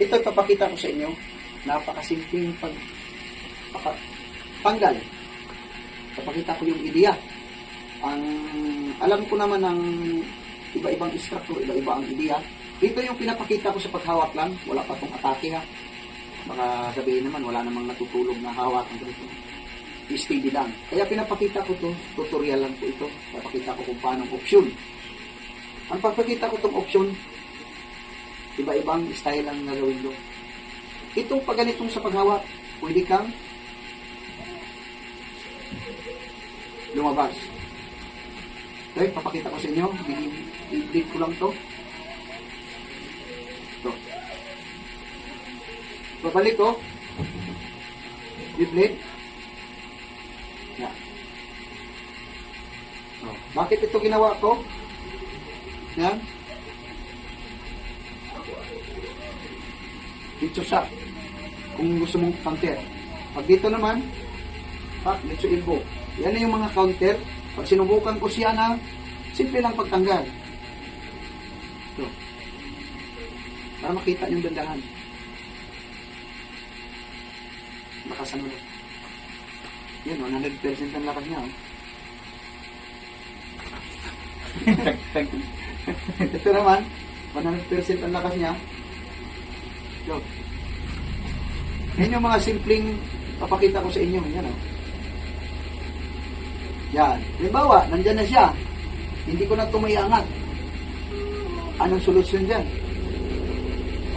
Ito papakita ko sa inyo. Napakasimpleng tanggal. Papakita ko yung ideya. Ang alam ko naman ng iba-ibang instructor, iba-iba ang ideya. Ito yung pinapakita ko sa paghawak lang. Wala pa tong atake ha. Baka sabihin naman, wala namang natutulog na hawak ang ganito. Steady lang. Kaya pinapakita ko to, tutorial lang po ito. Papakita ko kung paano option. Ang pagpakita ko tong option, iba-ibang style ang nagawin ko. Itong pag ganitong sa paghawak, pwede kang lumabas. Okay, papakita ko sa inyo. I-flip ko lang to. Ito. Babalik ko. I-flip. Yan. Oh, bakit ito ginawa ko? Yan. Dito siya. Kung gusto mong counter. Pag dito naman, dito elbow. Yan na yung mga counter. Pag sinubukan ko siya na simple lang pagtanggal. Ito. Para makita yung dandahan. Lakasan mo. Yan, 100% ang lakas niya. Oh. Ito naman, 100% ang lakas niya. Ito. Yan yung mga simpleng papakita ko sa inyo. Yan o. Yan. Halimbawa, nandyan na siya. Hindi ko na ito may angat. Anong solusyon dyan?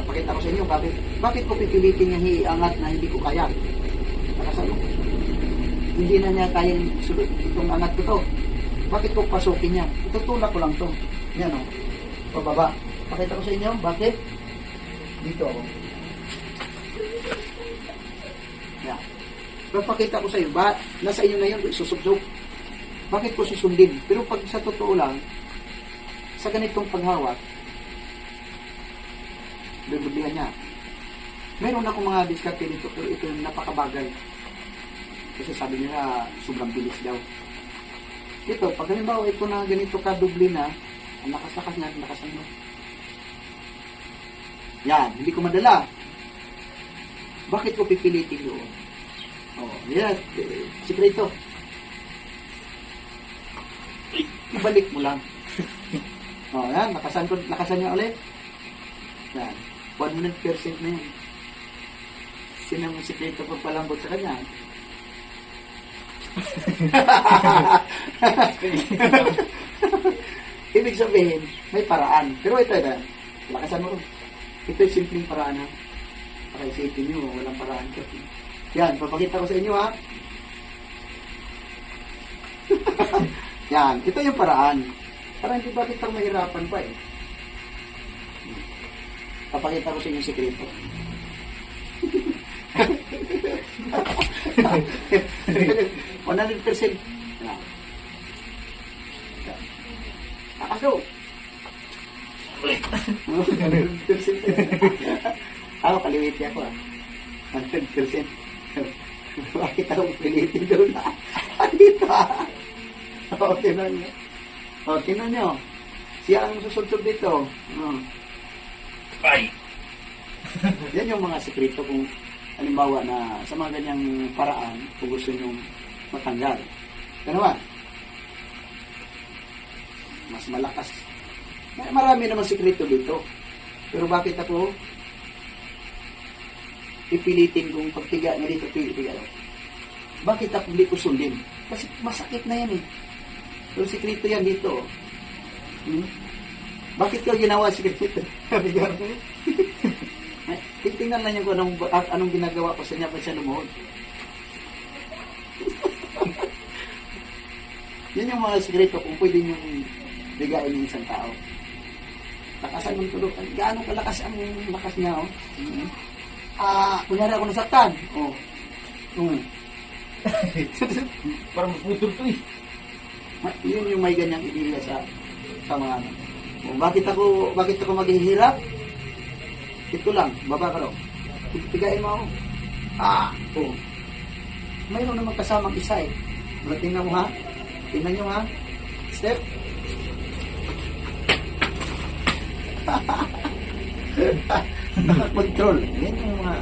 Papakita ko sa inyo. Bakit ko pipilitin niya iangat na hindi ko kaya? Nakasano? Hindi na niya kayang itong angat ko to. Bakit ko pasukin niya? Itutulak ko lang to. Yan o. Pababa. Pakita ko sa inyo. Bakit? Dito ako. Yan. Papakita ko sa iyo. Nasa inyo na yun. Susubsub. Bakit ko susundin? Pero pag sa totoo lang, sa ganitong paghawak, bibilihan niya. Meron akong mga diskarte dito, pero ito yung napakabagal. Kasi sabi nila, sobrang bilis daw. Ito, pag halimbawa ito na ganito kadubli na, ang lakas-lakas niya, lakasan mo. Yan, hindi ko madala. Bakit ko pipilitin doon? Oh, yan, sikreto. Ibalik mo lang. Oh, yan, lakasan niyo ulit. Yan, 100% na yan. Sinang sikreto pagpalambot sa kanya. Ibig sabihin, may paraan. Pero ito, lakasan mo. Ito yung simpleng paraan. Pakaisipin nyo, walang paraan. Yan, papakita ko sa inyo ha. Yan, ito yung paraan. Parang hindi bakit ang mahirapan pa eh. Papakita ko sa inyo yung sikreto. 100%. Akaso. 100%. Ako, kaliwiti ako ah. 100%. Bakit ako pilitin doon na? Dito ah. O, tinan nyo. O, tinan nyo. Siya ang susunod dito. Ay! Yan yung mga sekreto kung halimbawa na sa mga ganyang paraan kung gusto nyo matanggal. Pero ba? Mas malakas. Marami naman sekreto dito. Pero bakit ako ipilitin kung pagtiga na dito, tiga. Bakit ako hindi ko sundin? Kasi masakit na yan eh. Pero sekreto yan dito. Bakit ko ginawa sekreto? Tingnan lang niyo kung anong ginagawa ko sa niya pa siya lumuhod. Yan yung mga sekreto kung pwede niyong bigayin ng isang tao. Lakasan ng tulog. Gaano kalakas ang lakas niya, oh. Kunyari ako nasaktan. Oh. Parang maputol to eh. Yun yung may ganyang ideya sa mga ano. Bakit ako maghihirap? Ito lang, baba ka raw. Pigain mo ako. Mayroon naman kasamang isa eh. Tingnan mo ha. Tingnan nyo ha. Step. nakakontrol. Yan yung mga